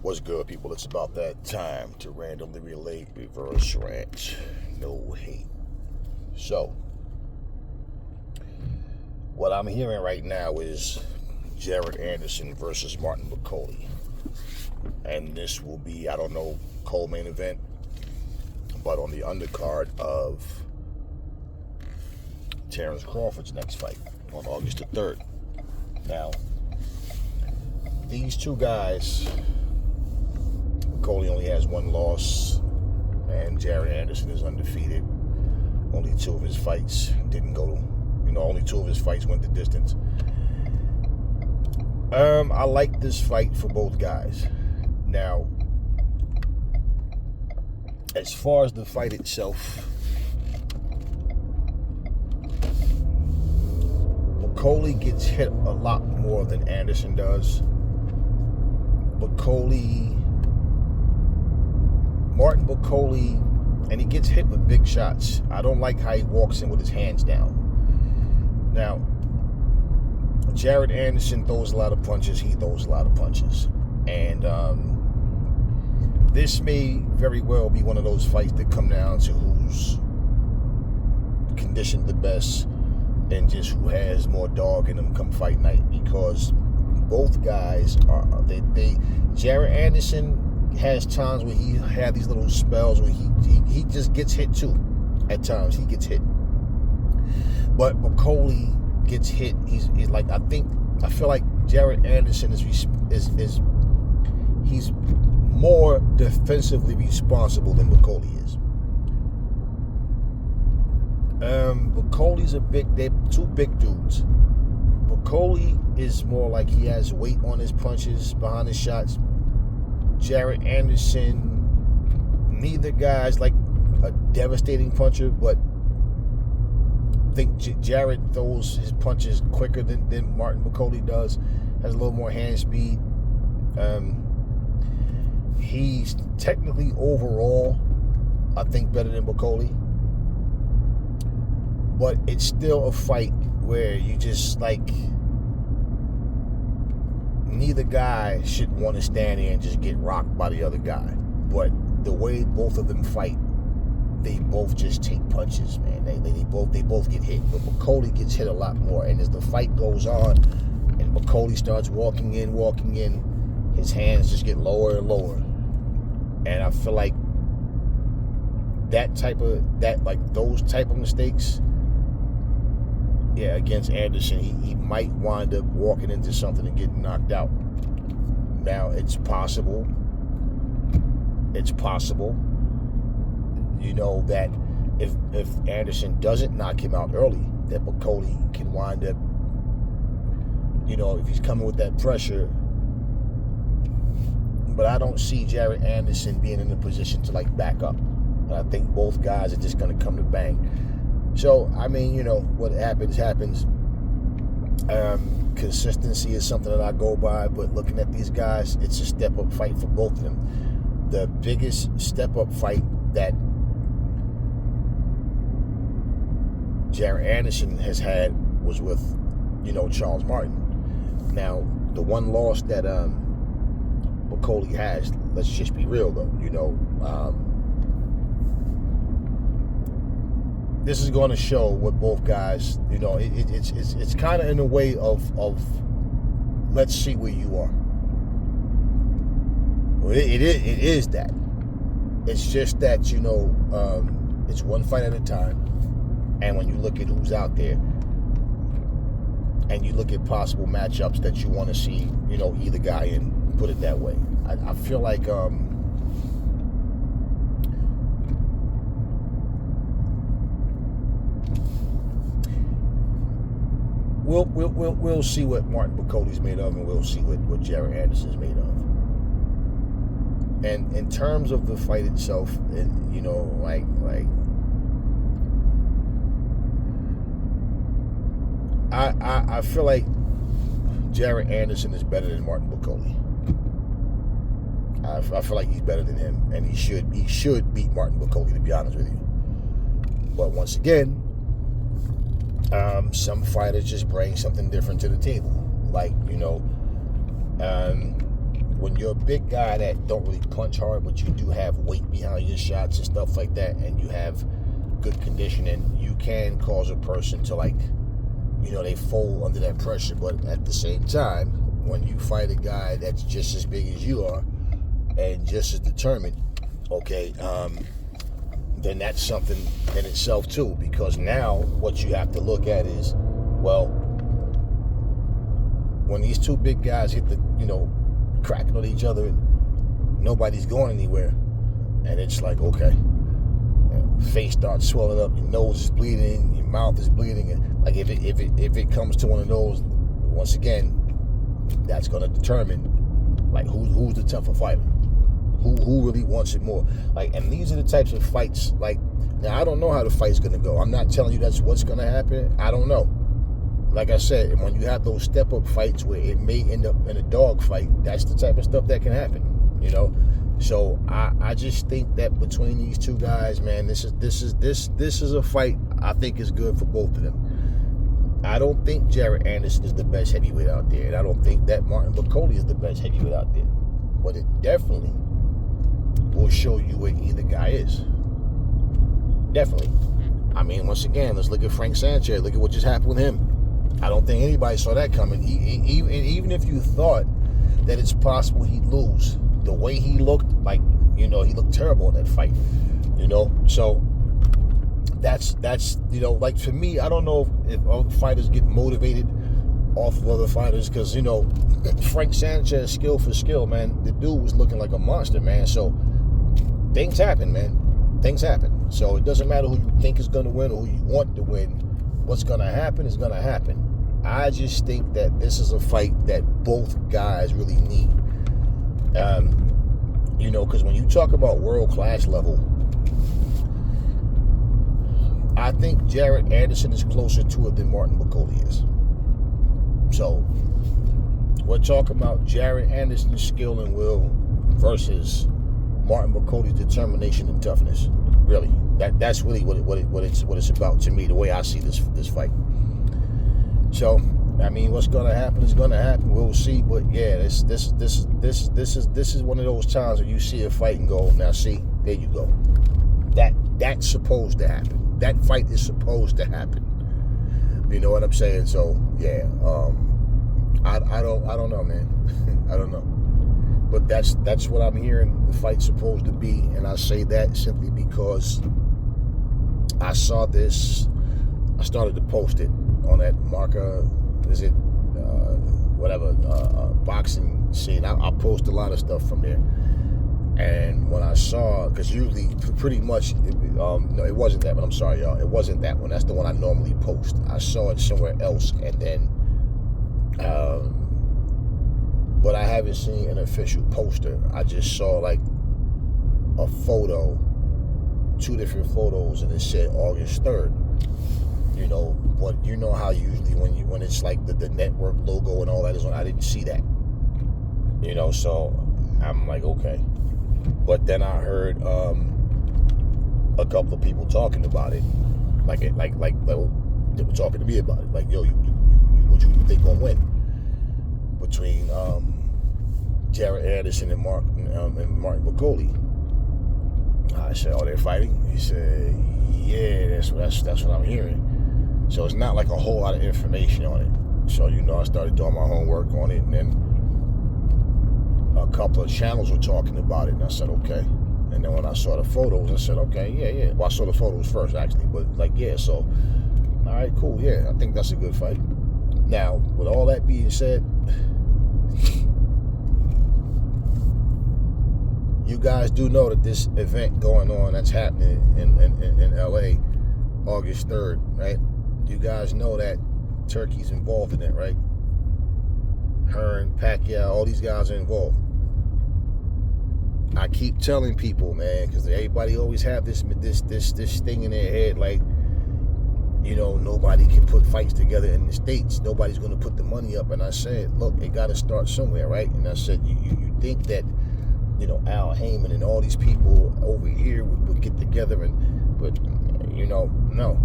What's good, people? It's about that time to randomly relate reverse rant. No hate. So, what I'm hearing right now is Jared Anderson versus Martin Bakoloe. And this will be, I don't know, co-main event, but on the undercard of Terrence Crawford's next fight on August the 3rd. Now, these two guys, Bakoloe only has one loss, and Jared Anderson is undefeated. Only two of his fights didn't go, only two of his fights went the distance. I like this fight for both guys. Now, as far as the fight itself, Bakoloe gets hit a lot more than Anderson does. Martin Bakoloe, and he gets hit with big shots. I don't like how he walks in with his hands down. Now, Jared Anderson throws a lot of punches. He throws a lot of punches. And this may very well be one of those fights that come down to who's conditioned the best and just who has more dog in them come fight night, because both guys are Jared Anderson has times where he had these little spells where he just gets hit too. At times he gets hit, but Bakoloe gets hit. He's like, I feel like Jared Anderson is he's more defensively responsible than Bakoloe is. Bakole's they're two big dudes. Bakoloe is more like he has weight on his punches, behind his shots. Jared Anderson, neither guy's like a devastating puncher, but I think Jared throws his punches quicker than Martin Bakoloe does, has a little more hand speed. He's technically overall, I think, better than Bakoloe, but it's still a fight where you just like, neither guy should want to stand there and just get rocked by the other guy. But the way both of them fight, they both just take punches, man. They both get hit. But Bakoloe gets hit a lot more. And as the fight goes on and Bakoloe starts walking in, his hands just get lower and lower. And I feel like those type of mistakes, yeah, against Anderson, he might wind up walking into something and getting knocked out. Now, it's possible, that if Anderson doesn't knock him out early, that Bakoloe can wind up, if he's coming with that pressure. But I don't see Jared Anderson being in a position to back up. And I think both guys are just going to come to bang. So, what happens. Consistency is something that I go by, but looking at these guys, it's a step-up fight for both of them. The biggest step-up fight that Jared Anderson has had was with, Charles Martin. Now, the one loss that Bakoloe has, let's just be real, though, this is going to show what both guys, it's kind of in a way of let's see where you are. Well, it is that. It's just that, it's one fight at a time. And when you look at who's out there and you look at possible matchups that you want to see, either guy in, put it that way. I feel like, We'll see what Martin Bakole's made of, and we'll see what Jared Anderson's made of. And in terms of the fight itself, I feel like Jared Anderson is better than Martin Bakoloe. I feel like he's better than him, and he should beat Martin Bakoloe, to be honest with you. But once again, some fighters just bring something different to the table. when you're a big guy that don't really punch hard, but you do have weight behind your shots and stuff like that, and you have good conditioning, you can cause a person to, like, you know, they fold under that pressure. But at the same time, when you fight a guy that's just as big as you are and just as determined, okay, then that's something in itself too, because now what you have to look at is, well, when these two big guys hit the, you know, cracking on each other and nobody's going anywhere, and it's like, okay, face starts swelling up, your nose is bleeding, your mouth is bleeding, and like if it comes to one of those, once again, that's going to determine like who's the tougher fighter, who really wants it more. Like, and these are the types of fights. Like, now I don't know how the fight's going to go. I'm not telling you that's what's going to happen. I don't know. Like I said, when you have those step-up fights where it may end up in a dog fight, that's the type of stuff that can happen, you know. So I just think that between these two guys, man, this is a fight I think is good for both of them. I don't think Jared Anderson is the best heavyweight out there, and I don't think that Martin Bakoloe is the best heavyweight out there. But it definitely will show you where either guy is. Definitely. I mean, once again, let's look at Frank Sanchez. Look at what just happened with him. I don't think anybody saw that coming. Even if you thought that it's possible he'd lose, the way he looked, like, you know, he looked terrible in that fight, you know. So that's you know, like, for me, I don't know if other fighters get motivated off of other fighters, because, you know, Frank Sanchez, skill for skill, man, the dude was looking like a monster, man. So things happen, man. Things happen. So it doesn't matter who you think is going to win or who you want to win. What's going to happen is going to happen. I just think that this is a fight that both guys really need. You know, because when you talk about world-class level, I think Jared Anderson is closer to it than Martin Bakoloe is. So we're talking about Jared Anderson's skill and will versus Martin Bakole's determination and toughness. Really, that's really what it's about to me. The way I see this fight. So, I mean, what's gonna happen is gonna happen. We'll see. But yeah, this is one of those times where you see a fight and go, now see, there you go. That's supposed to happen. That fight is supposed to happen. You know what I'm saying? So yeah, I don't know, man. I don't know. But that's what I'm hearing the fight's supposed to be, and I say that simply because I saw this. I started to post it on that marker, is it boxing scene. I post a lot of stuff from there, and when I saw, because usually pretty much no, it wasn't that one. I'm sorry, y'all, it wasn't that one. That's the one I normally post. I saw it somewhere else, and then but I haven't seen an official poster. I just saw like a photo, two different photos, and it said August 3rd. You know, but you know how usually when it's like the network logo and all that is on, I didn't see that. You know, so I'm like, okay. But then I heard a couple of people talking about it, like they were talking to me about it, like, yo, what you think gonna win between Jared Anderson and Martin Bakoloe? I said, oh, they're fighting? He said, yeah, that's what I'm hearing. So it's not like a whole lot of information on it. So, you know, I started doing my homework on it, and then a couple of channels were talking about it, and I said, okay. And then when I saw the photos, I said, okay, yeah. Well, I saw the photos first, actually, but like, yeah, so, all right, cool, yeah, I think that's a good fight. Now, with all that being said, you guys do know that this event going on that's happening in LA, August 3rd, right? You guys know that Turkey's involved in it, right? Hearn, Pacquiao, all these guys are involved. I keep telling people, man, because everybody always have this thing in their head, like, you know, nobody can put fights together in the States. Nobody's going to put the money up. And I said, look, it got to start somewhere, right? And I said, you think that, you know, Al Heyman and all these people over here would get together, but, you know, no.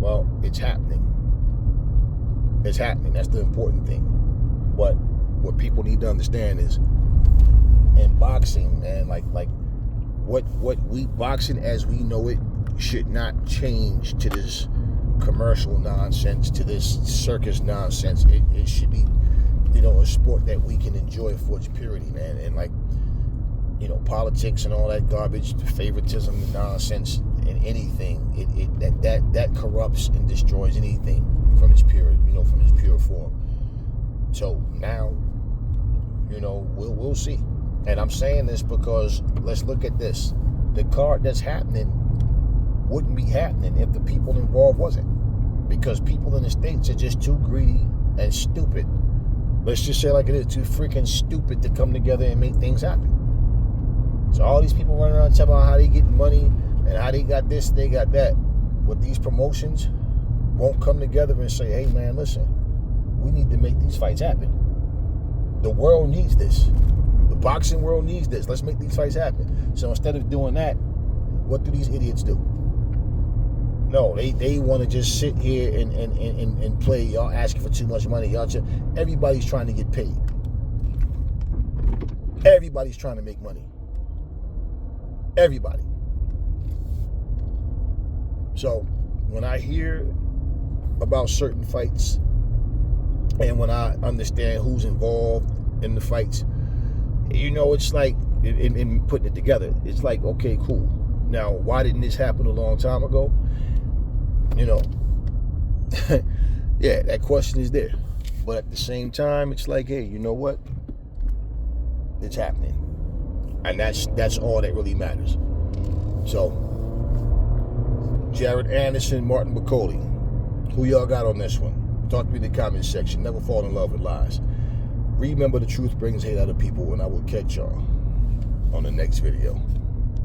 Well, it's happening. It's happening. That's the important thing. But what people need to understand is in boxing, man. Like what we boxing as we know it should not change to this commercial nonsense, to this circus nonsense. It should be, a sport that we can enjoy for its purity, man. And like, politics and all that garbage, favoritism and nonsense and anything, that corrupts and destroys anything from its pure, from its pure form. So now, we'll see. And I'm saying this because let's look at this. The card that's happening wouldn't be happening if the people involved wasn't. Because people in the States are just too greedy and stupid. Let's just say like it is, too freaking stupid to come together and make things happen. So all these people running around talking about how they get money and how they got this, they got that. But these promotions won't come together and say, hey man, listen, we need to make these fights happen. The world needs this. The boxing world needs this. Let's make these fights happen. So instead of doing that, what do these idiots do? No, they want to just sit here and play. Y'all asking for too much money. Everybody's trying to get paid. Everybody's trying to make money. Everybody. So when I hear about certain fights and when I understand who's involved in the fights, it's like, in putting it together, it's like, okay, cool. Now, why didn't this happen a long time ago? Yeah, that question is there. But at the same time, it's like, hey, you know what? It's happening. And that's all that really matters. So, Jared Anderson, Martin Bakoloe, who y'all got on this one? Talk to me in the comments section. Never fall in love with lies. Remember, the truth brings hate out of people, and I will catch y'all on the next video.